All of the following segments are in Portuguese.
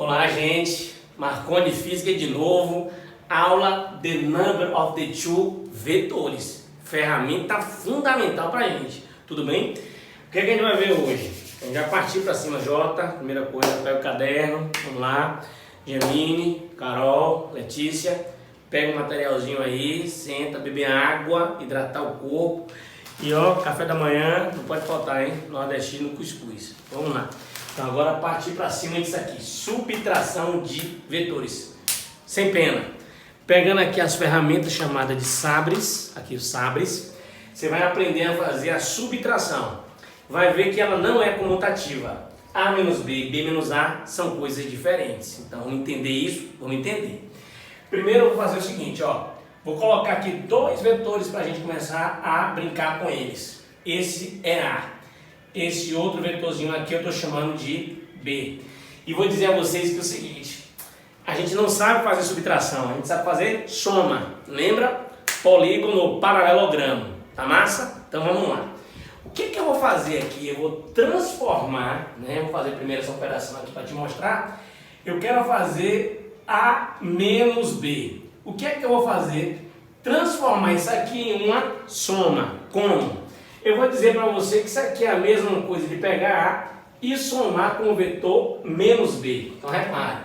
Olá, gente. Marconi Física de novo. Aula The Number of the Two vetores. Ferramenta fundamental para a gente. Tudo bem? O que a gente vai ver hoje? A gente vai partir para cima, Jota. Primeira coisa, pega o caderno. Vamos lá. Jamine, Carol, Letícia. Pega o materialzinho aí. Senta, beber água, hidratar o corpo. E ó, café da manhã, não pode faltar, hein? Nordestino cuscuz. Vamos lá. Então agora partir para cima disso aqui. Subtração de vetores. Sem pena. Pegando aqui as ferramentas chamadas de sabres. Aqui os sabres. Você vai aprender a fazer a subtração. Vai ver que ela não é comutativa. A menos B, B menos A são coisas diferentes. Então vamos entender isso? Vamos entender. Primeiro eu vou fazer o seguinte, ó. Vou colocar aqui dois vetores para a gente começar a brincar com eles. Esse é A. Esse outro vetorzinho aqui eu estou chamando de B. E vou dizer a vocês que é o seguinte. A gente não sabe fazer subtração, a gente sabe fazer soma. Lembra? Polígono, paralelogramo. Tá massa? Então vamos lá. O que eu vou fazer aqui? Eu vou transformar, né? Vou fazer primeiro essa operação aqui para te mostrar. Eu quero fazer A menos B. O que é que eu vou fazer? Transformar isso aqui em uma soma. Como? Eu vou dizer para você que isso aqui é a mesma coisa de pegar A e somar com o vetor menos B. Então repare.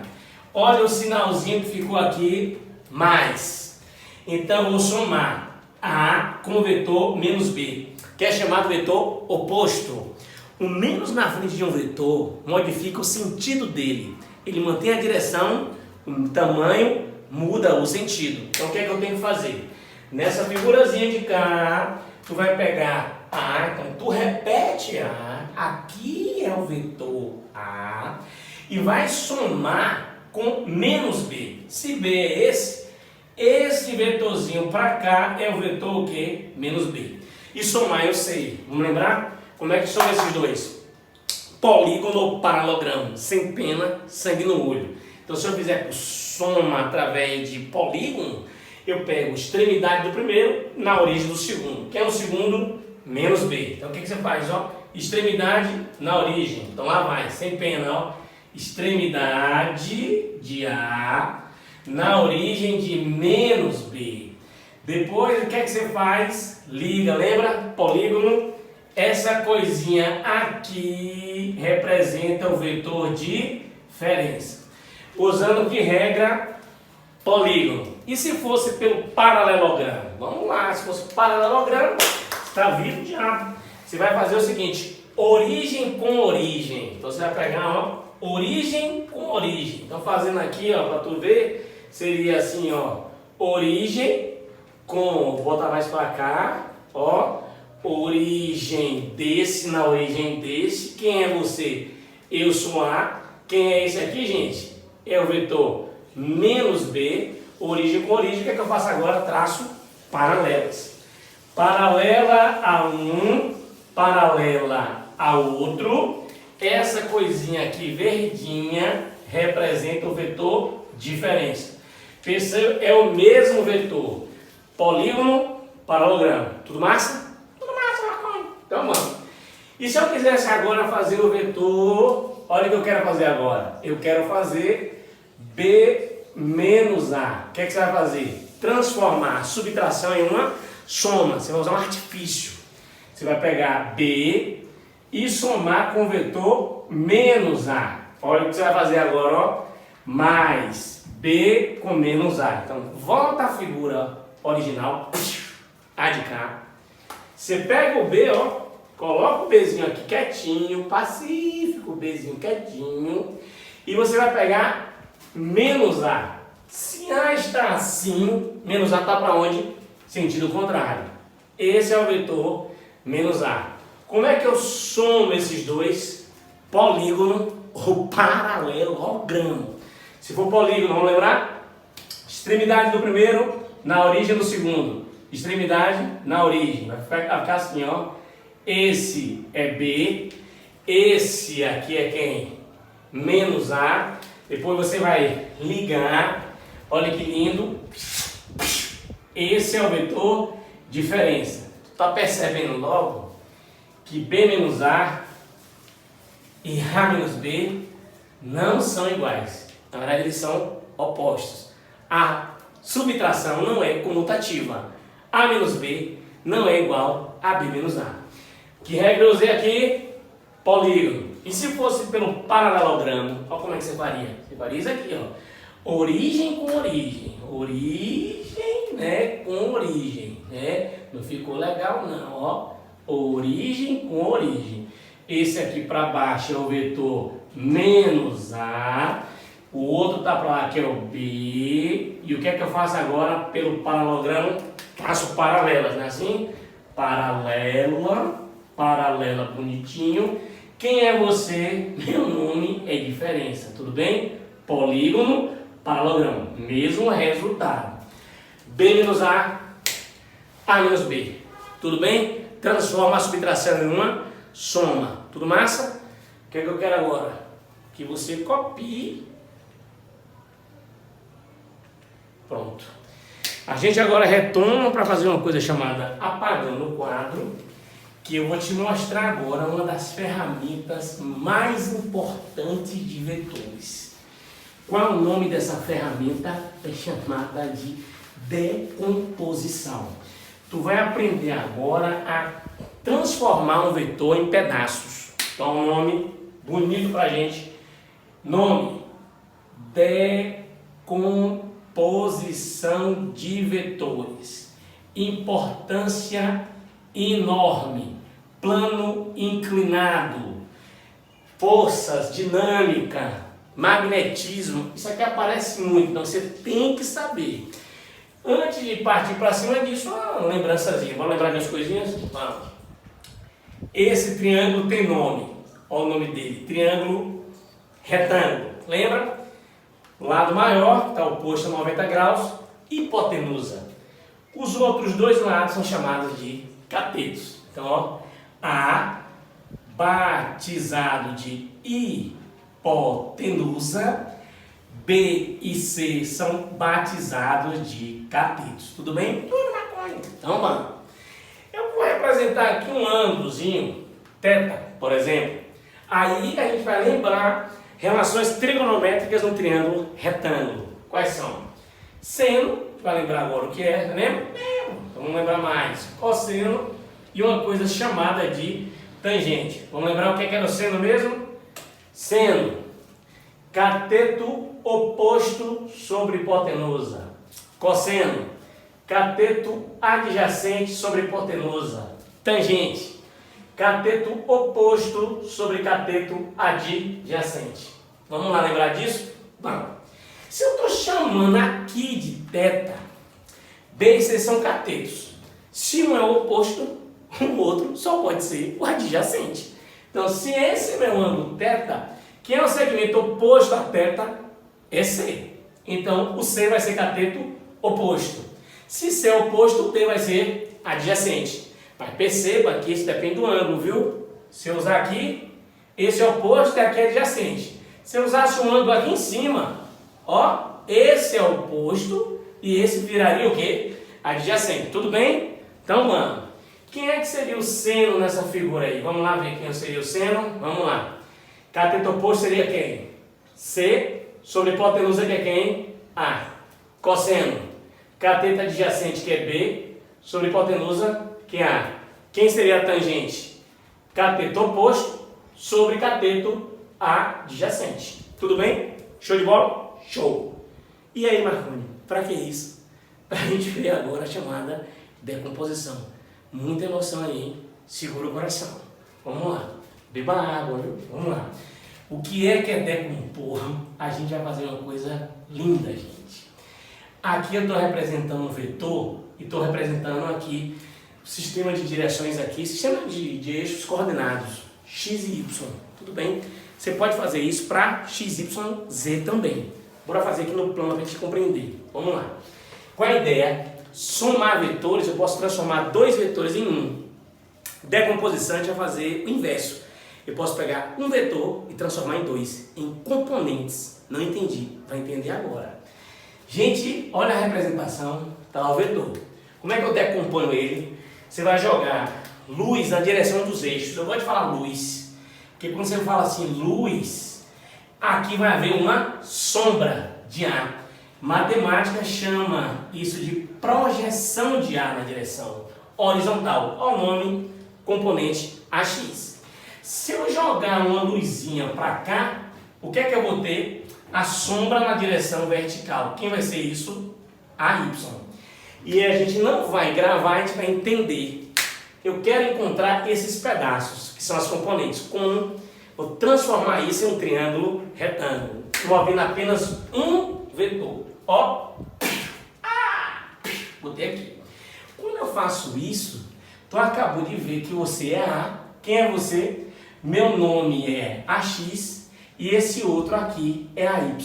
Olha o sinalzinho que ficou aqui, mais. Então eu vou somar A com o vetor menos B, que é chamado vetor oposto. O menos na frente de um vetor modifica o sentido dele. Ele mantém a direção, o tamanho, muda o sentido. Então o que é que eu tenho que fazer? Nessa figurazinha de cá, tu vai pegar A, então tu repete A, aqui é o vetor A, e vai somar com menos B. Se B é esse vetorzinho para cá é o vetor o quê? Menos B. E somar eu sei. Vamos lembrar? Como é que são esses dois? Polígono, paralelogramo. Sem pena, sangue no olho. Então se eu fizer soma através de polígono, eu pego extremidade do primeiro na origem do segundo. Que é o segundo menos B. Então o que você faz? Ó? Extremidade na origem. Então lá vai, sem pena, ó. Extremidade de A na origem de menos B. Depois o que é que você faz? Liga, lembra? Polígono. Essa coisinha aqui representa o vetor de diferença. Usando que regra? Polígono. E se fosse pelo paralelogramo? Vamos lá, se fosse paralelogramo, está vivo já. Você vai fazer o seguinte, origem com origem. Então você vai pegar, ó, origem com origem. Então fazendo aqui, ó, para tu ver, seria assim, ó, origem com, vou botar mais para cá, ó, origem desse na origem desse. Quem é você? Eu sou A. Quem é esse aqui, gente? É o vetor menos B, origem com origem. O que é que eu faço agora? Traço paralelas. Paralela a um, paralela a outro. Essa coisinha aqui verdinha representa o vetor diferença. Percebe? É o mesmo vetor. Polígono, paralelogramo. Tudo massa? Tudo massa, Marconi. Então vamos. E se eu quisesse agora fazer o vetor, olha o que eu quero fazer agora. Eu quero fazer B menos A. O que é que você vai fazer? Transformar a subtração em uma soma. Você vai usar um artifício. Você vai pegar B e somar com o vetor menos A. Olha o que você vai fazer agora, ó. Mais B com menos A. Então, volta à figura original. A de cá. Você pega o B, ó. Coloca o Bzinho aqui quietinho, pacífico, o Bzinho quietinho. E você vai pegar menos A. Se A está assim, menos A está para onde? Sentido contrário. Esse é o vetor menos A. Como é que eu somo esses dois? Polígono ou paralelogramo. Se for polígono, vamos lembrar? Extremidade do primeiro na origem do segundo. Extremidade na origem. Vai ficar assim, ó. Esse é B. Esse aqui é quem? Menos A. Depois você vai ligar. Olha que lindo. Esse é o vetor diferença. Tá percebendo logo que B menos A e A menos B não são iguais. Na verdade, eles são opostos. A subtração não é comutativa. A menos B não é igual a B menos A. Que regra eu usei aqui? Polígono. E se fosse pelo paralelogramo, olha como é que você faria. Você faria isso aqui, ó. Origem com origem. Origem, né, com origem. Né? Não ficou legal não, ó. Origem com origem. Esse aqui para baixo é o vetor menos A. O outro tá para lá que é o B. E o que é que eu faço agora pelo paralelogramo? Faço paralelas, né? Assim, paralela, paralela bonitinho. Quem é você? Meu nome é diferença, tudo bem? Polígono, paralelogramo, mesmo resultado. B menos A menos B, tudo bem? Transforma a subtração em uma soma, tudo massa? O que é que eu quero agora? Que você copie. Pronto. A gente agora retoma para fazer uma coisa chamada apagando o quadro, que eu vou te mostrar agora uma das ferramentas mais importantes de vetores. Qual o nome dessa ferramenta? É chamada de decomposição. Tu vai aprender agora a transformar um vetor em pedaços. Então, um nome bonito pra gente. Nome: decomposição de vetores. Importância enorme. Plano inclinado. Forças, dinâmica, magnetismo. Isso aqui aparece muito, então você tem que saber. Antes de partir para cima disso, uma lembrançazinha. Vamos lembrar das coisinhas? Vamos. Esse triângulo tem nome. Olha o nome dele. Triângulo retângulo. Lembra? O lado maior está oposto a 90 graus. Hipotenusa. Os outros dois lados são chamados de catetos. Então, ó, A, batizado de hipotenusa. B e C são batizados de catetos. Tudo bem? Tudo maconha. Então vamos. Eu vou representar aqui um ângulozinho, θ, por exemplo. Aí a gente vai lembrar relações trigonométricas no triângulo retângulo. Quais são? Seno, vai lembrar agora o que é, lembra? Então vamos lembrar mais. Cosseno e uma coisa chamada de tangente. Vamos lembrar o que era o seno mesmo? Seno. Cateto oposto sobre hipotenusa. Cosseno. Cateto adjacente sobre hipotenusa. Tangente. Cateto oposto sobre cateto adjacente. Vamos lá lembrar disso? Vamos. Se eu estou chamando aqui de θ, B e C são catetos. Se um é o oposto, o outro só pode ser o adjacente. Então, se esse é meu ângulo θ, que é o segmento oposto a θ, é C. Então, o C vai ser cateto oposto. Se C é oposto, o P vai ser adjacente. Mas perceba que isso depende do ângulo, viu? Se eu usar aqui, esse é oposto e aqui é adjacente. Se eu usasse um ângulo aqui em cima, ó, esse é oposto e esse viraria o quê? Adjacente. Tudo bem? Então, vamos. Quem é que seria o seno nessa figura aí? Vamos lá ver quem seria o seno. Vamos lá. Cateto oposto seria quem? C sobre hipotenusa, que é quem? A. Cosseno. Cateto adjacente, que é B, sobre hipotenusa, que é A. Quem seria a tangente? Cateto oposto sobre cateto adjacente. Tudo bem? Show de bola? Show! E aí, Marconi, para que isso? Para a gente ver agora a chamada decomposição. Muita emoção aí, hein? Segura o coração. Vamos lá. Beba água, viu? Vamos lá. O que é decompor? A gente vai fazer uma coisa linda, gente. Aqui eu estou representando um vetor e estou representando aqui o sistema de direções aqui, sistema de eixos coordenados, x e y. Tudo bem? Você pode fazer isso para x, y, z também. Bora fazer aqui no plano para a gente compreender. Vamos lá. Qual é a ideia? Somar vetores, eu posso transformar dois vetores em um. Decomposição, a gente vai fazer o inverso. Eu posso pegar um vetor e transformar em dois, em componentes. Não entendi, vai entender agora. Gente, olha a representação, tá lá o vetor. Como é que eu decomponho ele? Você vai jogar luz na direção dos eixos. Eu gosto de falar luz, porque quando você fala assim, luz, aqui vai haver uma sombra de A. Matemática chama isso de projeção de A na direção horizontal, ao nome componente AX. Se eu jogar uma luzinha para cá, o que é que eu vou ter? A sombra na direção vertical. Quem vai ser isso? AY. E a gente não vai gravar, a gente vai entender. Eu quero encontrar esses pedaços, que são as componentes. Como vou transformar isso em um triângulo retângulo, movendo apenas um vetor. Ó, botei aqui. Quando eu faço isso, tu acabou de ver que você é A. Quem é você? Meu nome é AX e esse outro aqui é AY.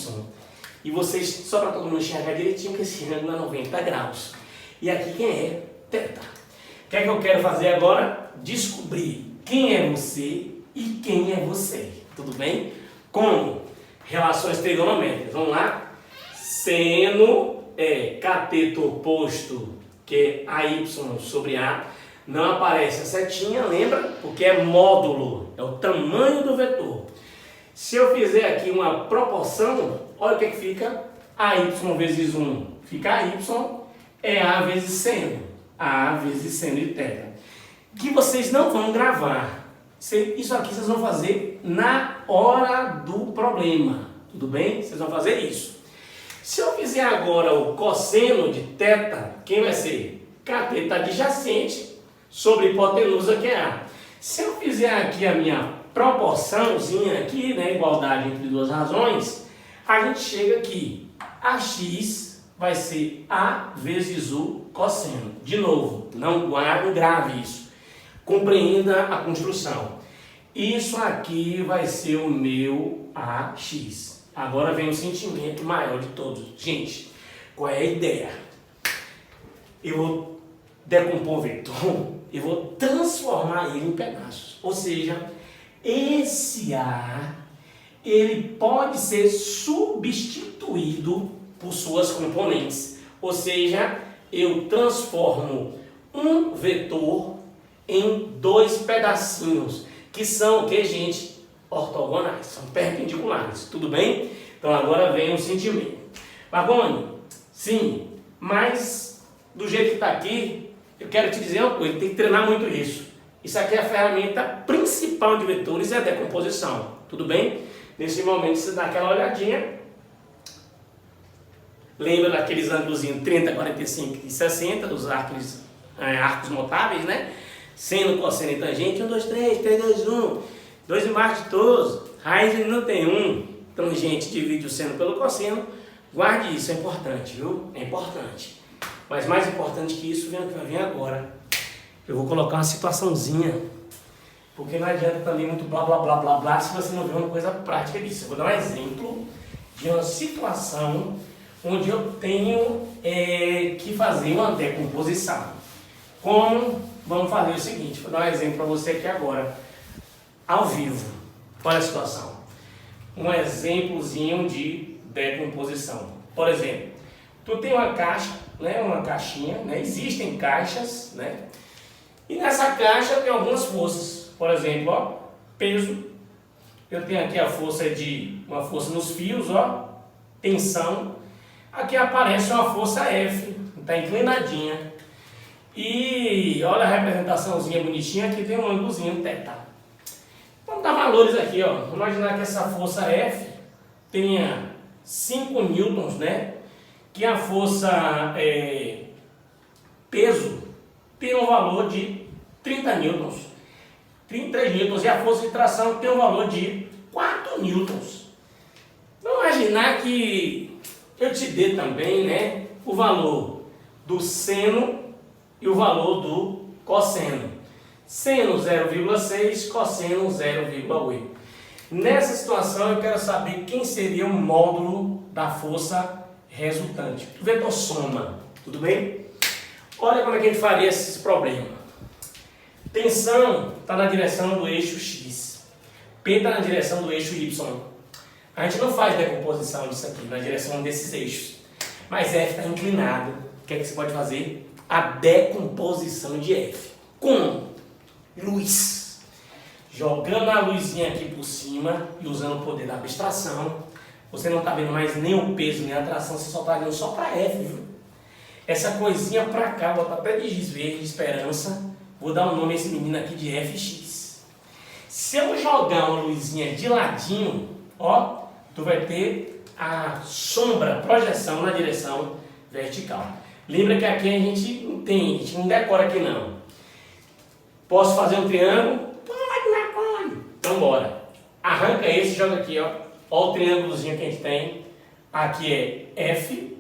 E vocês, só para todo mundo enxergar direitinho, que esse ângulo é 90 graus. E aqui quem é? Teta. O que é que eu quero fazer agora? Descobrir quem é você e quem é você. Tudo bem? Como? Relações trigonométricas. Vamos lá? Seno é cateto oposto, que é AY sobre A. Não aparece a setinha, lembra? Porque é módulo, é o tamanho do vetor. Se eu fizer aqui uma proporção, olha o que fica. AY vezes 1 fica AY, é A vezes seno. A vezes seno de θ. Que vocês não vão gravar. Isso aqui vocês vão fazer na hora do problema. Tudo bem? Vocês vão fazer isso. Se eu fizer agora o cosseno de θ, quem vai ser? Cateto adjacente sobre hipotenusa, que é A. Se eu fizer aqui a minha proporçãozinha aqui, né, igualdade entre duas razões, a gente chega aqui. AX vai ser A vezes o cosseno. De novo, não grave isso. Compreenda a construção. Isso aqui vai ser o meu AX. Agora vem o sentimento maior de todos. Gente, qual é a ideia? Eu vou decompor o vetor, eu vou transformar ele em pedaços. Ou seja, esse A, ele pode ser substituído por suas componentes. Ou seja, eu transformo um vetor em dois pedacinhos, que são o que, gente? Ortogonais, são perpendiculares, tudo bem? Então agora vem o sentimento. Marconi, sim, mas do jeito que está aqui, eu quero te dizer uma coisa, tem que treinar muito isso. Isso aqui é a ferramenta principal de vetores, é a decomposição, tudo bem? Nesse momento você dá aquela olhadinha, lembra daqueles ângulos 30, 45 e 60, dos arcos notáveis, né? Seno, cosseno e tangente, 1, 2, 3, 3, 2, 1... 2 embaixo de todos, raiz ele não tem 1, tangente divide o seno pelo cosseno, guarde isso, é importante, viu? É importante. Mas mais importante que isso vem o que vai vir agora. Eu vou colocar uma situaçãozinha, porque não adianta também muito blá blá blá blá blá se você não vê uma coisa prática disso. Eu vou dar um exemplo de uma situação onde eu tenho que fazer uma decomposição. Como? Vamos fazer o seguinte, vou dar um exemplo para você aqui agora. Ao vivo, olha a situação. Um exemplozinho de decomposição. Por exemplo, tu tem uma caixa, né, uma caixinha, né, existem caixas, né, e nessa caixa tem algumas forças. Por exemplo, ó, peso. Eu tenho aqui uma força nos fios, ó, tensão. Aqui aparece uma força F, está inclinadinha. E olha a representaçãozinha bonitinha, aqui tem um ângulozinho θ. Vamos dar valores aqui, ó. Vamos imaginar que essa força F tenha 5 newtons, né? Que a força peso tem um valor de 30 newtons. 33 newtons. E a força de tração tem um valor de 4 newtons. Vamos imaginar que eu te dê também, né, o valor do seno e o valor do cosseno. Seno 0,6, cosseno 0,8. Nessa situação eu quero saber quem seria o módulo da força resultante. O vetor soma, tudo bem? Olha como é que a gente faria esse problema. Tensão está na direção do eixo X. P está na direção do eixo Y. A gente não faz decomposição disso aqui, na direção desses eixos. Mas F está inclinado. O que é que você pode fazer? A decomposição de F. Como? Luz. jogando a luzinha aqui por cima e usando o poder da abstração, você não está vendo mais nem o peso, nem a tração, você só está vendo só para F, viu? Essa coisinha para cá, vou botar até de giz verde, de esperança, vou dar o nome a esse menino aqui de FX. Se eu jogar uma luzinha de ladinho, ó, tu vai ter a sombra, projeção na direção vertical. Lembra que aqui a gente não tem, a gente não decora aqui não. Posso fazer um triângulo? Pode, Marconi. Então bora. Arranca esse e joga aqui, ó. Ó o triângulozinho que a gente tem. Aqui é F.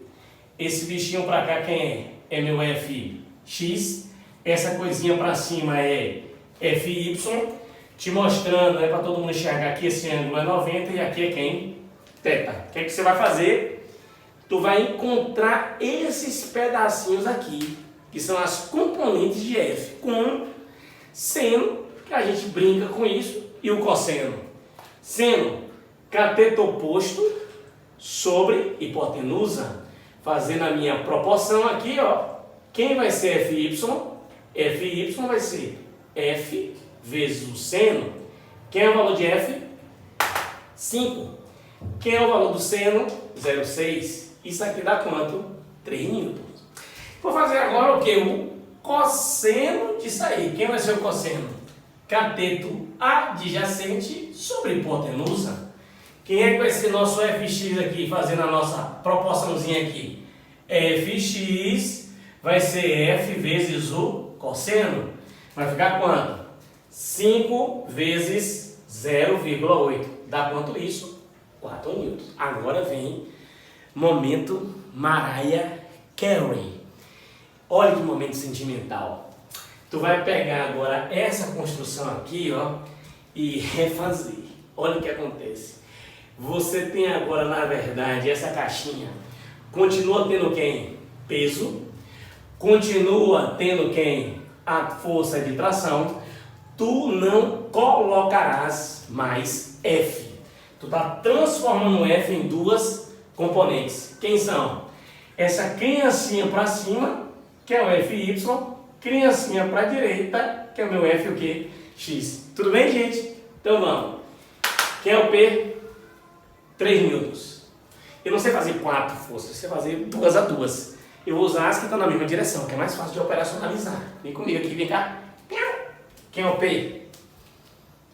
Esse bichinho pra cá quem é? É meu FX. Essa coisinha pra cima é FY. Te mostrando, para todo mundo enxergar aqui, esse ângulo é 90 e aqui é quem? Teta. O que é que você vai fazer? Tu vai encontrar esses pedacinhos aqui, que são as componentes de F, com seno, que a gente brinca com isso, e o cosseno. Seno, cateto oposto sobre hipotenusa. Fazendo a minha proporção aqui, ó, quem vai ser FY? FY vai ser F vezes o seno. Quem é o valor de F? 5. Quem é o valor do seno? 0,6. Isso aqui dá quanto? 3 newtons. Vou fazer agora o que? O cosseno disso aí. Quem vai ser o cosseno? Cateto adjacente sobre hipotenusa. Quem é que vai ser nosso Fx aqui, fazendo a nossa proporçãozinha aqui? Fx vai ser F vezes o cosseno. Vai ficar quanto? 5 vezes 0,8. Dá quanto isso? 4 newtons. Agora vem momento Mariah Carey. Olha que momento sentimental. Tu vai pegar agora essa construção aqui, ó, e refazer. Olha o que acontece. Você tem agora, na verdade, essa caixinha. Continua tendo quem? Peso. Continua tendo quem? A força de tração. Tu não colocarás mais F. Tu está transformando o F em duas componentes. Quem são? Essa criancinha para cima, que é o FY, criancinha para a direita, que é o meu F, o quê? X. Tudo bem, gente? Então vamos. Quem é o P? 3 newtons. Eu não sei fazer 4 forças, eu sei fazer 2 a 2. Eu vou usar as que estão na mesma direção, que é mais fácil de operacionalizar. Vem comigo aqui, vem cá. Quem é o P?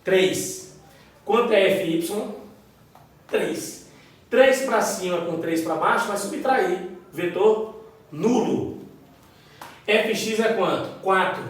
3. Quanto é FY? 3. 3 para cima com 3 para baixo vai subtrair. Vetor nulo. Fx é quanto? 4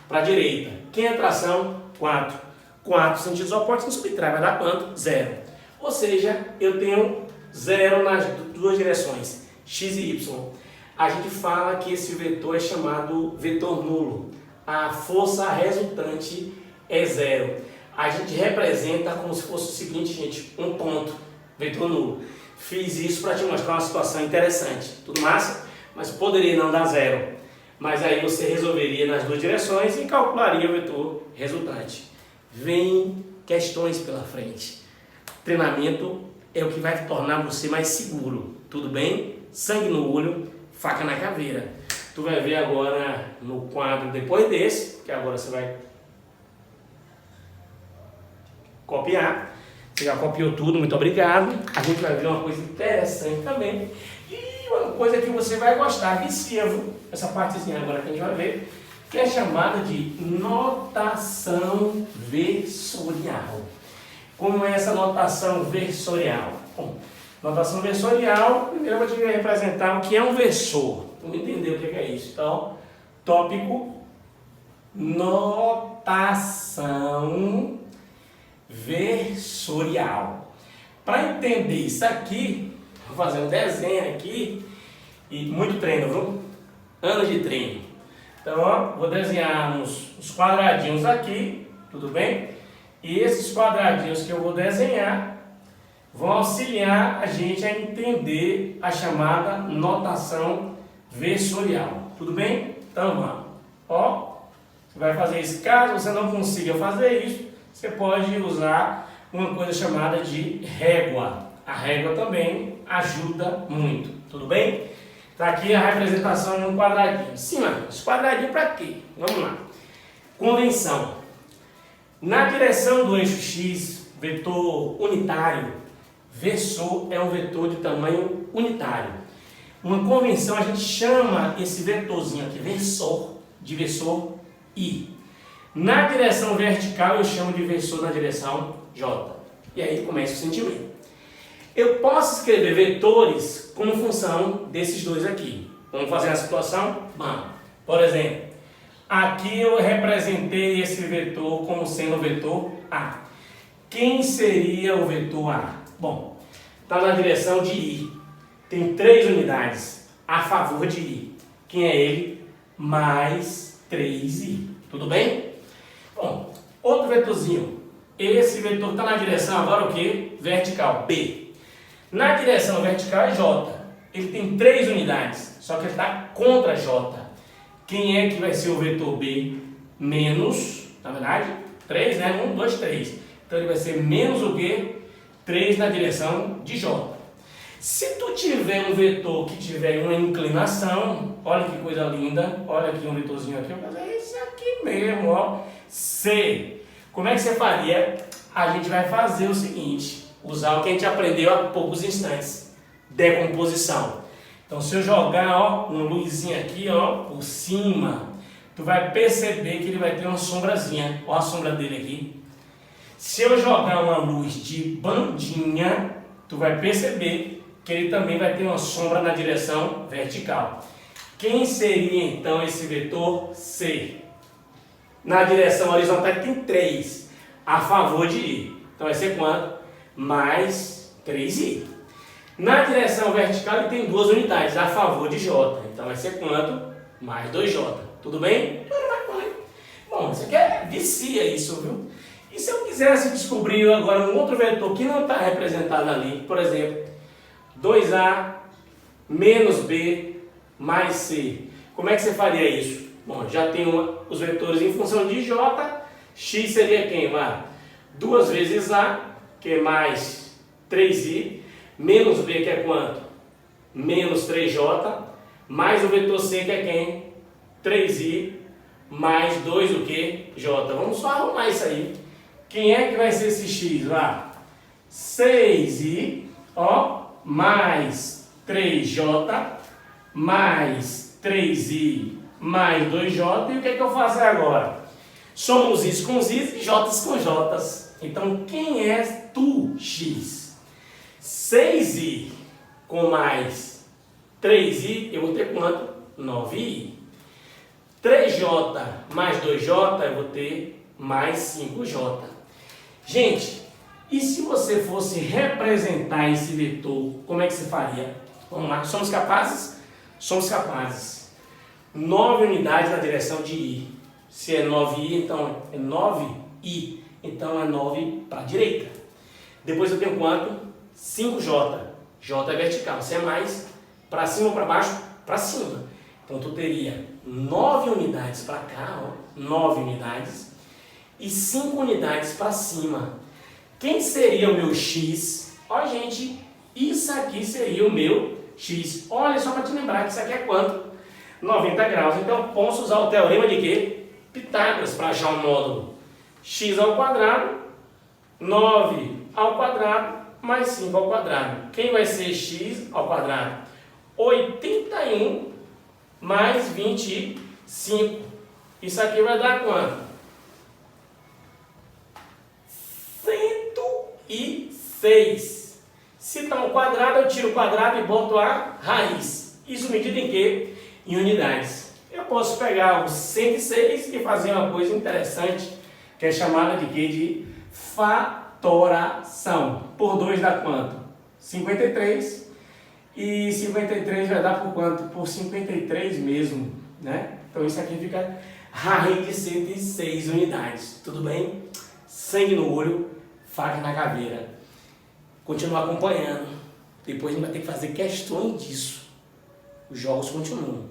para a direita. Quem é a tração? 4. 4 sentidos opostos, não subtrai, vai dar quanto? 0. Ou seja, eu tenho 0 nas duas direções, x e y. A gente fala que esse vetor é chamado vetor nulo. A força resultante é 0. A gente representa como se fosse o seguinte, gente, um ponto, vetor nulo. Fiz isso para te mostrar uma situação interessante. Tudo massa? Mas poderia não dar 0. Mas aí você resolveria nas duas direções e calcularia o vetor resultante. Vem questões pela frente. Treinamento é o que vai tornar você mais seguro. Tudo bem? Sangue no olho, faca na caveira. Tu vai ver agora no quadro depois desse, que agora você vai copiar. Você já copiou tudo, muito obrigado. A gente vai ver uma coisa interessante também. E uma coisa que você vai gostar, vicia, viu? Essa partezinha agora que a gente vai ver, que é chamada de notação versorial. Como é essa notação versorial? Bom, notação versorial, primeiro eu vou te representar o que é um versor. Vamos entender o que é isso. Então, tópico, notação versorial. Para entender isso aqui, vou fazer um desenho aqui, e muito treino, viu? Anos de treino. Então, ó, vou desenhar uns quadradinhos aqui, tudo bem? E esses quadradinhos que eu vou desenhar vão auxiliar a gente a entender a chamada notação versorial. Tudo bem? Então vamos. Ó, você vai fazer isso. Caso você não consiga fazer isso, você pode usar uma coisa chamada de régua. A régua também ajuda muito. Tudo bem? Está aqui a representação de um quadradinho. Sim, mas esse quadradinho para quê? Vamos lá. Convenção. Na direção do eixo x, vetor unitário, versor é um vetor de tamanho unitário. Uma convenção, a gente chama esse vetorzinho aqui, versor, de versor I. Na direção vertical, eu chamo de versor na direção J. E aí começa o sentimento. Eu posso escrever vetores como função desses dois aqui. Vamos fazer a situação? Vamos. Por exemplo, aqui eu representei esse vetor como sendo o vetor A. Quem seria o vetor A? Bom, está na direção de I. Tem 3 unidades a favor de I. Quem é ele? Mais 3I. Tudo bem? Bom, outro vetorzinho. Esse vetor está na direção agora o quê? Vertical, B. Na direção vertical é J. Ele tem 3 unidades, só que ele está contra J. Quem é que vai ser o vetor B? Menos, na verdade, 3, né? 1, 2, 3. Então ele vai ser menos o quê? 3 na direção de J. Se tu tiver um vetor que tiver uma inclinação, olha que coisa linda, olha aqui um vetorzinho aqui, eu vou fazer esse aqui mesmo, ó, C. Como é que você faria? A gente vai fazer o seguinte, usar o que a gente aprendeu há poucos instantes, decomposição. Então se eu jogar, ó, uma luzinha aqui, ó, por cima, tu vai perceber que ele vai ter uma sombrazinha, ó a sombra dele aqui. Se eu jogar uma luz de bandinha, tu vai perceber que ele também vai ter uma sombra na direção vertical. Quem seria então esse vetor C? Na direção horizontal tem 3 a favor de I. Então vai ser quanto? Mais 3I. Na direção vertical ele tem 2 unidades a favor de J. Então vai ser quanto? Mais 2J. Tudo bem? Bom, isso aqui vicia isso, viu? E se eu quisesse descobrir agora um outro vetor que não está representado ali, por exemplo, 2A menos B mais C. Como é que você faria isso? Bom, já tem os vetores em função de J. X seria quem? 2 vezes A, que é mais 3I, menos B, que é quanto? Menos 3J, mais o vetor C, que é quem? 3I, mais 2 o que? J. Vamos só arrumar isso aí. Quem é que vai ser esse X lá? 6I, ó, mais 3J, mais 3I, mais 2J. E o que é que eu faço agora? Somos Is com Is e J's com J's. Então, quem é tu, X? 6I com mais 3I, eu vou ter quanto? 9I. 3J mais 2J, eu vou ter mais 5J. Gente, e se você fosse representar esse vetor, como é que você faria? Vamos lá, somos capazes? Somos capazes. 9 unidades na direção de I. Se é 9I, então é 9I. Então é 9 para a direita. Depois eu tenho quanto? 5J. J é vertical. Se é mais, para cima ou para baixo? Para cima. Então tu teria 9 unidades para cá, ó, 9 unidades. E 5 unidades para cima. Quem seria o meu X? Ó, gente, isso aqui seria o meu X. Olha, só para te lembrar que isso aqui é quanto? 90 graus. Então, eu posso usar o teorema de quê? Pitágoras para achar um módulo. X ao quadrado, 9 ao quadrado, mais 5 ao quadrado. Quem vai ser X ao quadrado? 81 mais 25. Isso aqui vai dar quanto? 106. Se está ao quadrado, eu tiro o quadrado e boto a raiz. Isso medido em quê? Em unidades. Eu posso pegar o 106 e fazer uma coisa interessante, que é chamada de quê? De fatoração. Por 2 dá quanto? 53. E 53 vai dar por quanto? Por 53 mesmo, né? Então isso aqui fica raiz de 106 unidades. Tudo bem? Sangue no olho, faca na caveira. Continua acompanhando. Depois a gente vai ter que fazer questões disso. Os jogos continuam.